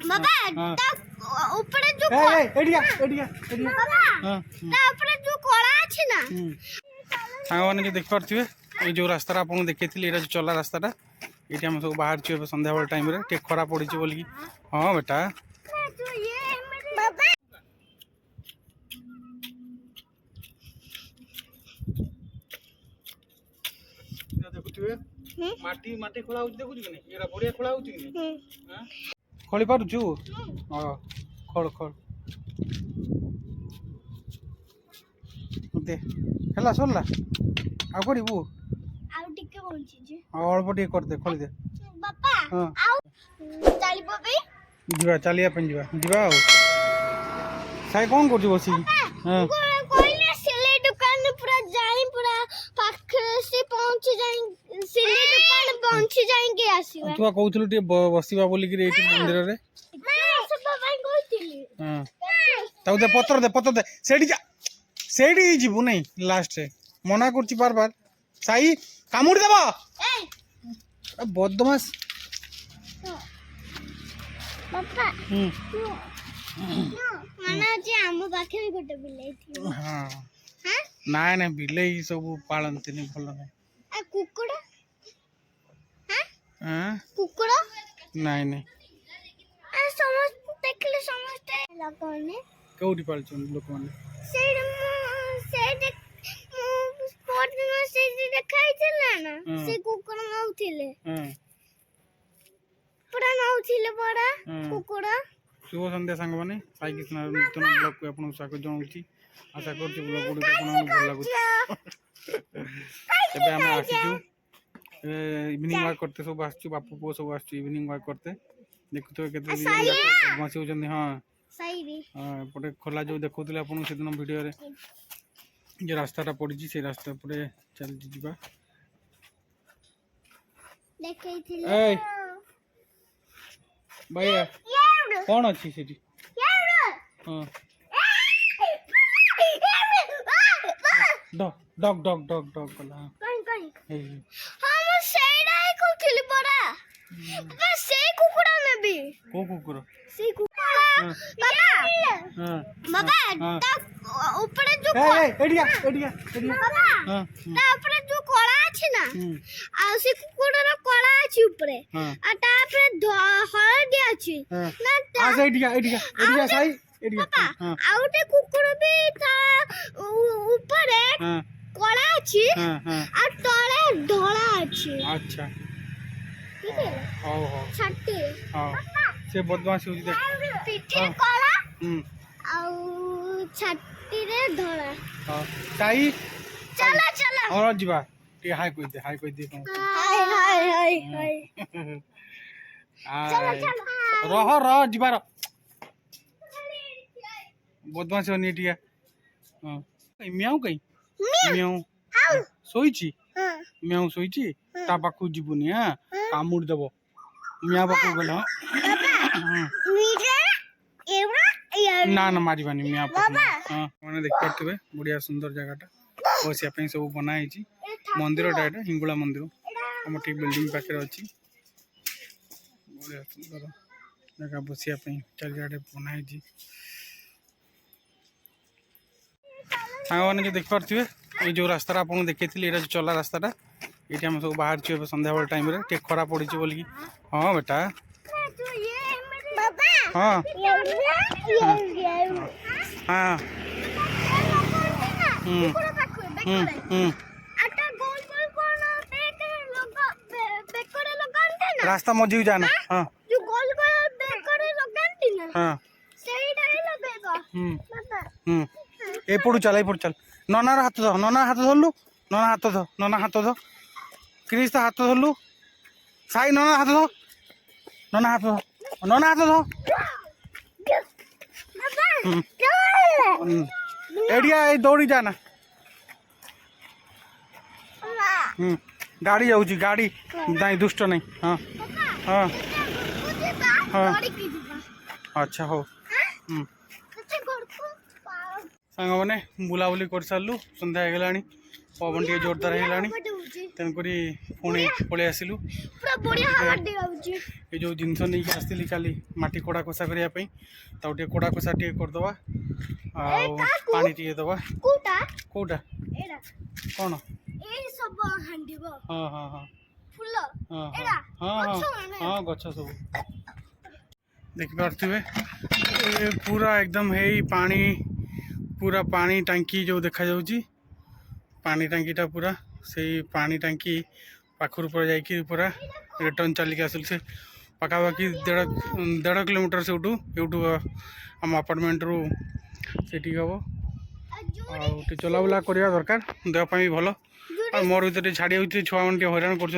बाबा ता ऊपर जो एडिया एडिया एडिया बाबा ता ऊपर जो कोला अछि ना सांग माने जो देख पारथिबे ए जो रास्ता आपन देखैथिले एटा जो चला रास्ताटा एटी हम सब बाहर छिए संध्या वाला टाइम रे टे खरा पड़ी छी बोली हां बेटा बाबा देखुथिबे माटी माटी खोला होची देखुछ कि नहीं एरा बढ़िया खोला होची कि नहीं हां खोली पारु छु हां खोल खोल दे हला सोलला आ करिबू आउ टिके बोलची जे अल्प टिके करते खोली दे बाबा हां आउ चलिबो बे जीवा चलिया पेन जीवा जीवा आ साई कोन करछु बसी हां कोइले सिलाई दुकान में पूरा जाई पूरा पाखरे से पहुंच जाई सिलाई दुकान पहुंच जाएंगे आसीबा तू कहउथलु टे बसीबा बोली कि एटी मंदिर रे मैं सब भाई कहतिली हां ताउ दे पत्थर दे सेडी जीवु नहीं लास्ट रे मना करछि बार बार साई कामुड़ देबो ए बदमाश पापा माना जे आम पाखे गोटे बिलाई थी हां हां नाय ना बिलाई सब पालनते नहीं भलो नहीं आ कुकुड़ा हां हां कुकुड़ा नाय नहीं आ समस्त देखले समस्त लगने कोठी पालछन लोक माने से स्पोर्ट में से देखाई चला ना से कुकुड़ा नाउथिले हां पूरा नाउथिले बड़ा कुकुड़ा शुभ संध्या सांग माने साई कृष्ण नूतन ब्लॉग को आपन स्वागत जणाउची आशा करछि ब्लॉग गुडी आपन भल लागु तबे हम आसीजु इवनिंग वॉक करते सब आछी बापू पो सब आछी इवनिंग वॉक करते देखुतो केते बसी होजन हां सही रे हां पटे खोला जो देखुतले आपन से दिन वीडियो रे जे रास्ताटा पड़ी से रास्ता पड़े चल जीवा देखैथिले ए भैया कौन अच्छी सीटी हां डॉग डॉग डॉग डॉग कला कहीं हम सेडा कहथिले बड़ा बस से कुकुड़ा में भी को कुकुर से कुकुड़ा बाबा हां बाबा ता ऊपर जो एडिया एडिया एडिया बाबा ता ऊपर जो कोला अछि ना आ से कुकुड़ा रो कोला अछि ऊपर आ ता ऊपर हळदी अछि ना आ से एडिया एडिया एडिया साई एडिया हां आउटे कुकुड़ भी ता ऊपर हां कोला अछि हां आ तळे धोला अछि अच्छा ठीक है हो छट्टी हां से बदमाश होजी देख पीठे कोला हम छट्टी रे धोला हां साई चला चला और जीवा टे हाय कोई दे हाय चला चला रह जीवा बदमाश होनी टिया हां म्याऊ कई म्याऊ सोईची म्याऊ सोईची ता पाखु जीवुनी हां कामुड़ देबो म्या पाखु गेल ना ना मारिबानी म्या पाखु हां माने देख करतबे बढ़िया सुंदर जगहटा बसिया पे सब बनाई छी मंदिर टाइटा हिंगुला मंदिर हम ठीक बिल्डिंग पाखे अछि बढ़िया सुंदर जगह बसिया पे चारियाडे बनाई छी सांग माने जो देख पारथिबे ए जो रास्ता आपन देखैथिले एटा जो चला रास्ताटा एटी हम सब बाहर छिए संध्या वाला टाइम रे टे खरा पड़ी छी बोली हां बेटा बाबा हां हां आटा गोल गोल कोन बेकर लगाते ना रास्ता मझी जाना हां जो गोल गोल बेकर लगाते ना हां सेही डाई लगेगा बाबा ए पड़ू चल नना हाथ धो धरलु नना हाथ धो क्रिस तो हाथ धरलु साई नना हाथ धो नना हाथ धो एडिया दौड़ी जाना गाड़ी जाऊँगी गाड़ी नहीं दुष्ट नहीं हाँ हाँ हाँ अच्छा हो सांग मैंने बुलाबुली कर सारू संध्या हो गला पवन टे जोरदार है ତେଣୁକରି ପୁଣି ପଳେଇ ଆସିଲୁ। ଏ ଯେଉଁ ଜିନିଷ ନେଇକି ଆସିଥିଲି କାଲି ମାଟି କୋଡ଼ା କଷା କରିବା ପାଇଁ ତାକୁ ଟିକେ କୋଡ଼ା କଷା ଟିକେ କରିଦେବା ଆଉ ପାଣି ଟିକେ ଦେବା। କୋଉଟା କ'ଣ? ହଁ ହଁ ହଁ ହଁ ଗଛ ସବୁ ଦେଖିପାରୁଥିବେ। ପୁରା ଏକଦମ ହେଇ ପାଣି पूरा पानी टांकी जो देखा जाउची पानी टांकीटा पूरा से पानी टांकी पाखर पर जाइए पूरा रिटर्न चलिक आसल से पाखापाखि 1.5 किलोमीटर से यूटू आम अपार्टमेंट रू से हम आगे चलाबुला करवा दरकार देहपाई भी भल और मोर भर छाड़ी होती छुआ मैंने हैरान कर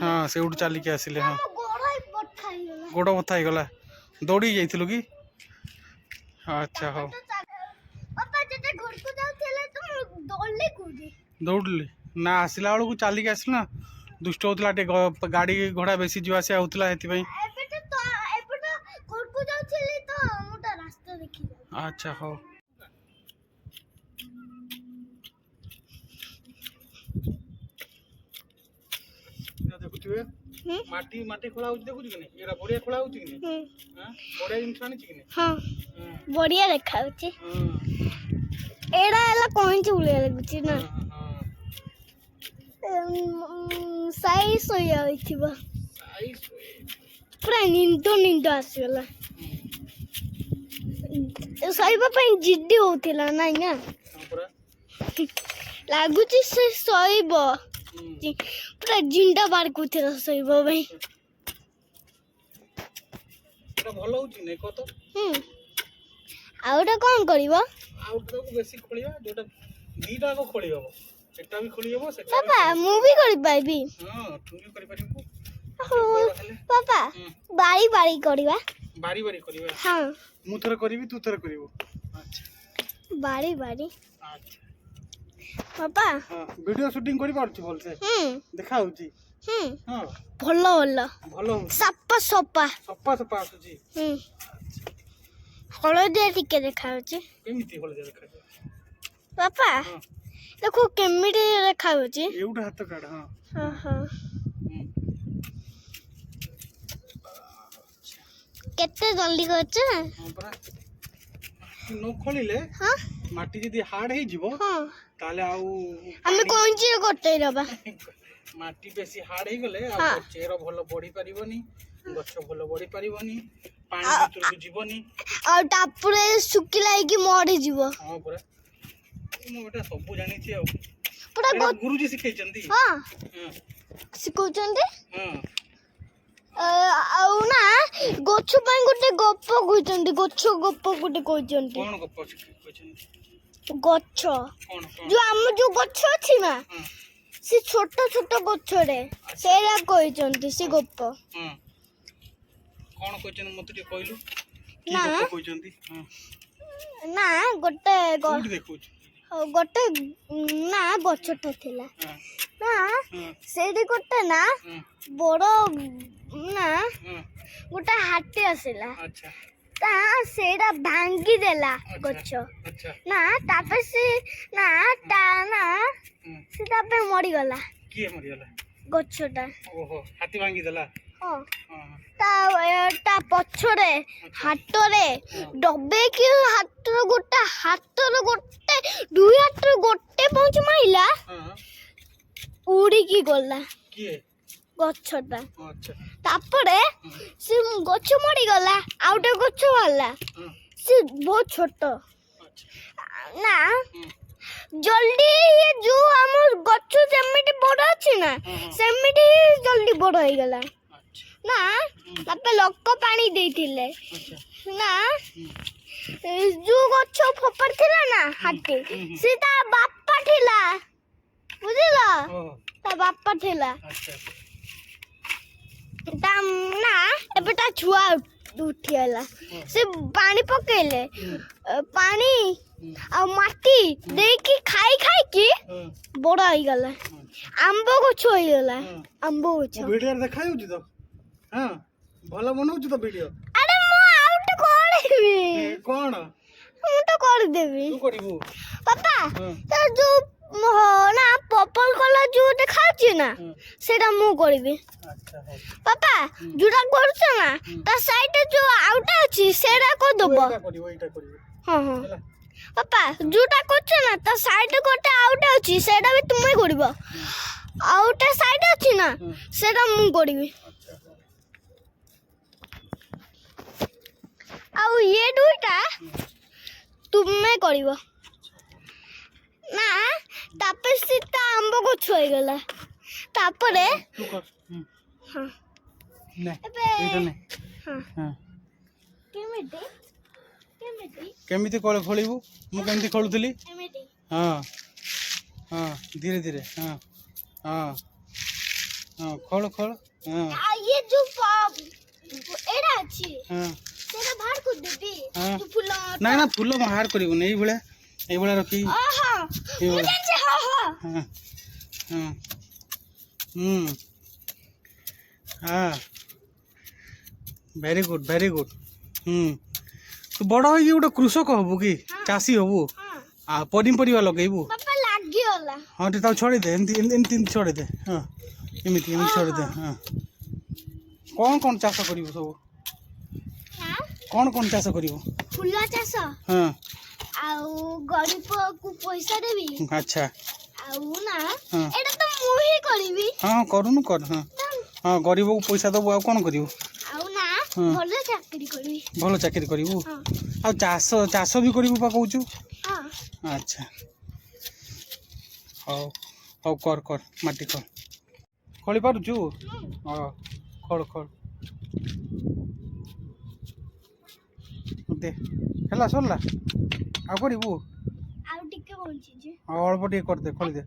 हाँ से चलिक आसिले हाँ गोड़ बथा गला दौड़ी जाइलु कि अच्छा हाँ दौड़ली ना आसला बेलू चलिक आसल ना दुष्ट होता गाड़ी घोड़ा बेसी जीवा आसा होता है अच्छा हाँ देखुए माटी माटी खोला होची देखुची कि नहीं एरा बढ़िया खोला होची कि नहीं हां बढ़िया जिंस आनी कि नहीं हां बढ़िया देखा होची एड़ा एला कोइन चुलिया लगुची ना साई सोया होइथिबा साई पूरा निंदो आसीला साईबा पे जिद्दी होतिला ना ना पूरा लागुची से सोइबो पूरा जिंदा बार को थे सोइबो भाई एटा भलो होची नै कतो आउटा कोन करिवो आउटा को बेसी खोलिबा जोटा दीटा को खोलिबो एकटा भी खोलिबो सेटा पापा मूवी करि पाइबी हां तू भी करि पारिबो पापा बारी बारी करिवा बारी बारी करिवा हां मु थरे करिवि तू थरे करिवो अच्छा बारी बारी अच्छा पापा हां वीडियो शूटिंग करि पारछु बोल से देखा होची हां भलो भलो भलो सप्पा सप्पा सप्पा सप्पा आसुची हळदिया टिके देखा होची केमिति हळदिया देखा पापा देखो केमिति देखा होची एउटा हाथ काढ हां हां हां केते जल्दी करछ हां परा नो खोलिले हां माटी जदी हार्ड हे जिवो हां ताले आउ हमें कोंची करते रहबा माटी बेसी हार्ड हे गले आ चेरो भलो बढी परिबोनी गछ भलो बढी परिबोनी पानी भितर जीवनी आ टापुरे सुकी लागी मरि जीवो हां पूरा मो बेटा सब जानि छी आ पूरा गुरुजी सिखै चंदी हां हां सिखौ चंदी हां आउ ना गच्छ पई गोटे गप्प कहचंदी गच्छ गप्प गोटे कहचंदी कोन गप्प कहचंदी गच्छ कोन जो हम जो गच्छ अछि ना से छोटा छोटा गच्छ रे सेरा कहचंदी से गप्प हां कोन कहचंदी मते टे कहलु की ना गप्प कहचंदी हां ना गोटे कोड देखुछ गोटे ना गच्छटा थिला ना सेडी गोटे ना बड़ो ना गोटे हाथी आसिला अच्छा ता सेडा भांगी देला गच्छ अच्छा ना तापे से ना ता ना से तापे मरि गला की मरि गला गच्छटा ओहो हाथी भांगी देला हां ता पछरे हाटरे डबे कि हाटर गोटे दुई हाटर गोटे पहुंच माइला उड़ी की गला की गच्छटा अच्छा तापरे से गच्छ मरि गला आउटे गच्छ वाला से बहुत छोट ना जल्दी ये जो हमर गच्छ सेमिटी बड़ अछि ना सेमिटी जल्दी बड़ होई गला ना तापे लोक पानी देथिले ना जो गच्छ फोपर थिला ना हाथी से ता बाप्पा थिला बुझिला ता बाप्पा थिला अच्छा ता ना एबेटा छुआ उठियाला से पानी पकेले पानी आ माटी देखि खाई की बड़ होई गला आंबो गछ होई गला आंबो गछ वीडियो देखाइ होची तो हां भलो बनाउची तो वीडियो अरे मो आउट कोड़ेबी कोन ମୁଁ ତ କରିଦେବି। ତୁ କରିବୁ ବାପା ହଁ ତ ଯୋଉ ନା ପର୍ପଲ କଲର ଯୋଉ ଦେଖାଉଛି ନା ହଁ ସେଟା ମୁଁ କରିବି। ଆଚ୍ଛା ହଉ ବାପା ଯୋଉଟା କରୁଛ ନା ତା ସାଇଡରେ ଯୋଉ ଆଉଟା ଅଛି ସେଟା ତୁ କରିଦବ। ଏଇଟା କରିବୁ ହଁ ହଁ ହେଲା ବାପା ଯୋଉଟା କରୁଛ ନା ତା ସାଇଡରେ ଗୋଟେ ଆଉଟା ଅଛି ସେଟା ବି ତୁମେ କରିବ। ଆଉଟା ସାଇଡ ଅଛି ନା ସେଟା ମୁଁ କରିବି। ଆଚ୍ଛା ହଉ ଆଉ ଇଏ ଦୁଇଟା ତୁମେ କରିବ ନା। ତାପରେ ସେଟା ଆମ୍ବ ଗଛ ହେଇଗଲା ତାପରେ ତୁ କର ହଁ ନେ ଏବେ ଏଇଟା ନେ ହଁ ହଁ କେମିତି କେମିତି କେମିତି ଖୋଳିବୁ ମୁଁ କେମିତି ଖୋଳୁଥିଲି କେମିତି ହଁ ହଁ ଧୀରେ ଧୀରେ ହଁ ହଁ ହଁ ଖୋଳ ଖୋଳ ହଁ ଇଏ ଯୋଉ ଏଇଟା ଅଛି ହଁ ସେଟା ବାହାର କରିଦେବି ହଁ ଯୋଉ ଫୁଲ ନାଇଁ ନା ଫୁଲ ବାହାର କରିବୁନି ଏଇଭଳିଆ ରଖି ଓହୋ ମୁଁ ଜାଣିଛି ହଁ ହଁ ହଁ ହଁ ହଁ ଭେରି ଗୁଡ୍ ତୁ ବଡ଼ ହେଇକି ଗୋଟେ କୃଷକ ହବୁ କି ଚାଷୀ ହବୁ ହଁ ଆଉ ପନିପରିବା ଲଗେଇବୁ ବାପା ଲାଗିଗଲା। ହଁ ଟିକେ ତାକୁ ଛଡ଼େଇ ଦେ ଏମିତି ଛଡ଼େଇ ଦେ ହଁ ଏମିତି ଛଡ଼େଇ ଦେ ହଁ କ'ଣ ଚାଷ କରିବୁ ସବୁ କ'ଣ ଚାଷ କରିବୁ ଫୁଲ ଚାଷ ହଁ ଆଉ ଗରିବକୁ ପଇସା ଦେବି। ଆଚ୍ଛା ଆଉ ନା ହଁ ଏଇଟା ତ ମୁଁ ହିଁ କରିବି। ହଁ କରୁନୁ କର ହଁ ହଁ ଗରିବକୁ ପଇସା ଦେବୁ ଆଉ କ'ଣ କରିବୁ ଆଉ ନା ହଁ ଭଲ ଚାକିରି କରିବି। ଭଲ ଚାକିରି କରିବୁ ହଁ ଆଉ ଚାଷ ବି କରିବୁ ପା କହୁଛୁ ହଁ ଆଚ୍ଛା ହଉ ହଉ କର ମାଟି ଖୋଳି ପାରୁଛୁ ହଁ ଖୋଳ ଦେ ହେଲା ସରିଲା ଆଉ କରିବୁ ଆଉ ଟିକେ ବଞ୍ଚିଛି। ଆଉ ଅଳ୍ପ ଟିକେ କରିଦେ ଖୋଳିଦେ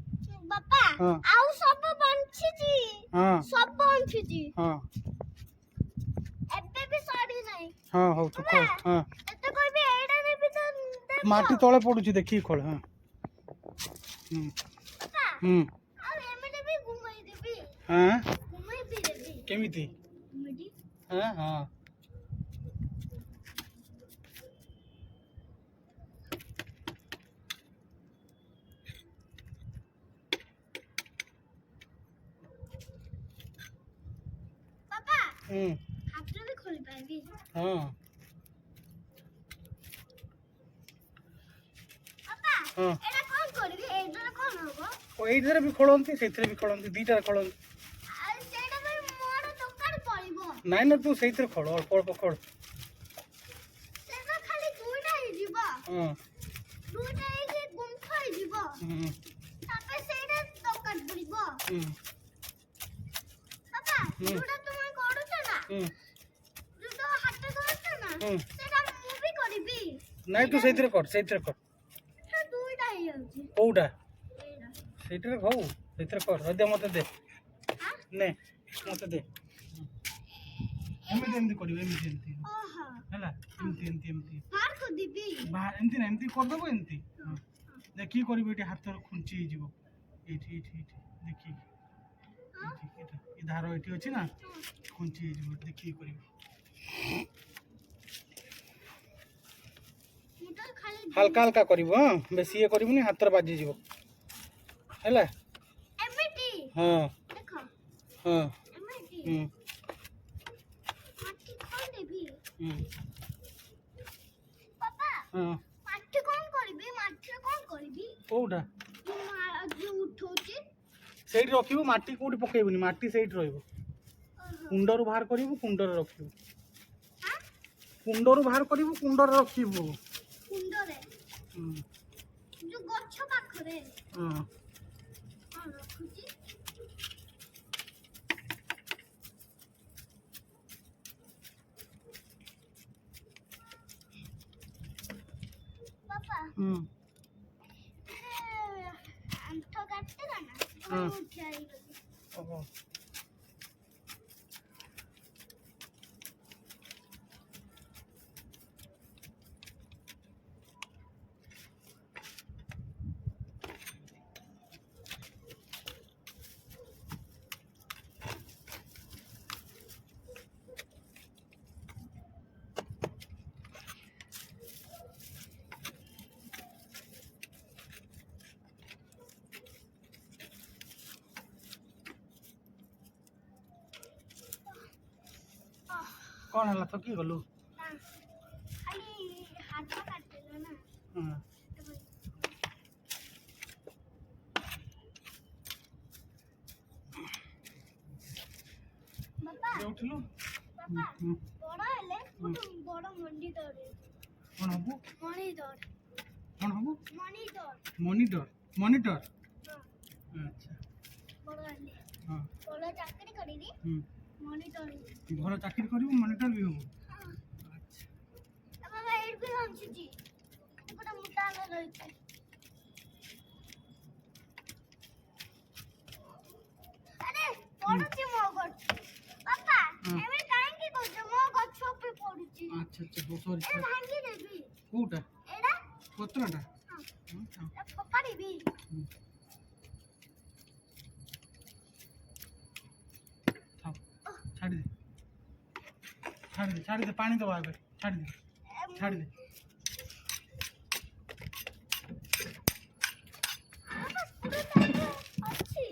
ବାପା ହଁ ଆଉ ସବୁ ବଞ୍ଚିଛି ହଁ ସବୁ ବଞ୍ଚିଛି ହଁ ଏବେ ବି ସରି ନାହିଁ। ହଁ ହଉ ତୁ ଖୋଳ ହଁ ଏତେ କହିବି ଏଇଟା ନେବି ତ ଦେବି ମାଟି ତଳେ ପଡୁଛି ଦେଖିକି ଖୋଳ ହଁ ବାପା ହୁଁ ଆଉ ଏମିତି ବି ଘୁମେଇ ଦେବି ହଁ ଘୁମେଇ ବି ଦେବି କେମିତି ଏମିତି ହଁ ହଁ ବାପା ହୁଁ ହାତରେ ବି ଖୋଲି ପାରିବି। ହଁ ବାପା ହଁ ଏଇଟା କ'ଣ କରିବି ଏଇଟାରେ କ'ଣ ହବ? ଏଇଥିରେ ବି ଖୋଳନ୍ତି ସେଇଥିରେ ବି ଖୋଳନ୍ତି ଦିଟାରେ ଖୋଳନ୍ତି ଆଉ ସେଇଟା ପାଇଁ ମୋର ଦୋକାନ ପଡ଼ିବ। ନାଇଁ ନା ତୁ ସେଇଥିରେ ଖୋଳ ଅଳ୍ପ ଖୋଳ ସେଟା ଖାଲି ଦୁଇଟା ହେଇଯିବ ହଁ ଦୁଇଟା ହେଇକି ଗୁମ୍ଫ ହେଇଯିବ ତାପରେ ସେଇଟା ଦୋକାନ ପଡ଼ିବ। ବାପା ଯୋଉଟା ତୁମେ କରୁଛ ନା ଯୋଉଟା ହାତ ଧରୁଛ ନା ସେଟା ମୁଁ ବି କରିବି। ନାଇଁ ତୁ ସେଇଥିରେ କର ସେ ଦୁଇଟା ହେଇଯାଉଛି କୋଉଟା ଏଇଟା ସେଇଥିରେ ହଉ ସେଇଥିରେ କର ଦେ ମତେ ଦେ ନେ ମତେ ଦେ ଏମିତି କରିବୁ ଏମିତି ଓହୋ ହେଲା ଏମିତି ବାହାର କରିଦେବି। ଏମିତି ନା ଏମିତି କରିଦେବୁ ଏମିତି ଦେଖିକି କରିବୁ ଏଠି ହାତର ଖୁଞ୍ଚି ହେଇଯିବ ଏଇଠି ଦେଖିକି ଏ ଧାର ଏଠି ଅଛି ନା ଖୁଞ୍ଚି ହେଇଯିବ ଦେଖିକି କରିବୁ ମୁଁ ତ ଖାଲି ହାଲକା କରିବୁ ହଁ ବେଶୀ ଇଏ କରିବୁନି ହାତରେ ବାଜିଯିବ ହେଲା ଏମିତି ହଁ ଦେଖ ହଁ ଏମିତି ମାଟି କ'ଣ ଦେବି ବାପା ହଁ ମାଟି କ'ଣ କରିବି ମାଟିରେ କ'ଣ କରିବି କୋଉଟା ଯୋଉ ଉଠଉଛି ସେଇଠି ରଖିବୁ ମାଟି କୋଉଠି ପକେଇବୁନି ମାଟି ସେଇଠି ରହିବ କୁଣ୍ଡରୁ ବାହାର କରିବୁ କୁଣ୍ଡରେ ରଖିବୁ କୁଣ୍ଡରୁ ବାହାର କରିବୁ କୁଣ୍ଡରେ ରଖିବୁ କୁଣ୍ଡରେ ଯୋଉ ଗଛ ପାଖରେ ହଁ କ'ଣ ରଖୁଛି ବାପା ଆଣ୍ଠ କାଟିଲା ନା ମୁଁ ଠିଆ ହେଇଗଲି। ଓହୋ कौन है तो की गलु खाली हाथ काटलो ना हां बाबा उठलो बाबा बड़ा हेले बड़ा मंडी दौड़े कौन हबो मनी दौड़ कौन हबो मॉनिटर मॉनिटर हां अच्छा बड़ा हेले हां बड़ा चाकरी करिबी मॉनिटर भलो चाकरी करिबो मॉनिटर भी हबो अच्छा बाबा एड भी हमछि जी बड़ा मोटा रही है अरे पड़ुछि मो गछ पापा एमे काहे की कहछ मो गछ पे पड़ुछि अच्छा अच्छा हो सॉरी ए भांगी देबी कोटा एडा पत्रटा हां हां पपाड़ी भी छाड़ दे पानी दबा के छाड़ दे अच्छी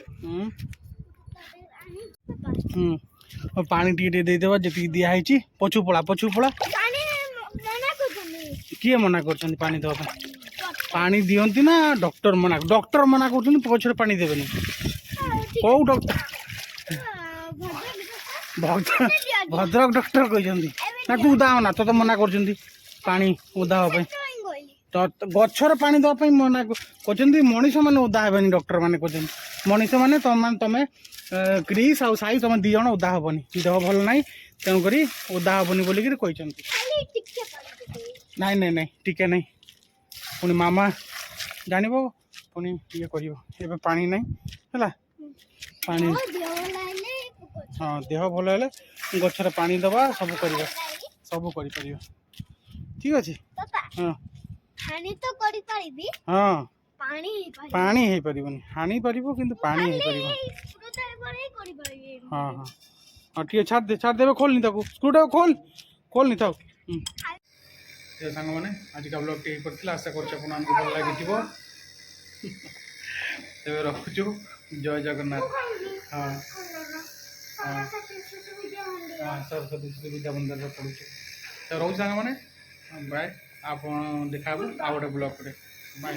और पानी टी दे देबा जति दिया है ची पछु पड़ा पानी मना करछनी किए मना करछन पानी दबा पानी दियंती ना डॉक्टर मना करछन पछरे पानी देबेनी को डॉक्टर भद्रक डॉक्टर कहछंती ना तू उदाव ना तो मना करछंती पानी उदाव पे तो गछर पानी दवा पे मना कहछंती मनीष माने उदा हेबेनी डॉक्टर माने कहछंती मनीष माने तमे क्रिस आ साई तमे दी जण उदा हेबनी देह भल नाही तेणु करी उदा हेबनी बोली कि कहछंती नहीं नहीं नहीं टिके नहीं पुनी मामा जानिबो पुनी ये करियो एबे पानी नहीं हला पानी हाँ देह भल हेले गछर पानी दबा सब करि परियो ठीक अछि हाँ हानि तो करि परिबी हाँ पानी हे परिबनी हानि परिबो किंतु पानी हे परिबो हाँ हाँ हाँ ठीक है छाड़ देबे खोल नी ताको स्क्रूड्राइवर खोल नी थाओ ये संग माने आज का ब्लॉग टी करथिला आशा करछ आपन हमको भल लागिथिबो तेबे रखुछु जय जगन्नाथ हाँ हाँ सरस्वती शिशु विद्या मंदिर में पढ़ुछु तो रोज संग माने बाय आप देखा आ गोटे ब्लॉग रे बाय।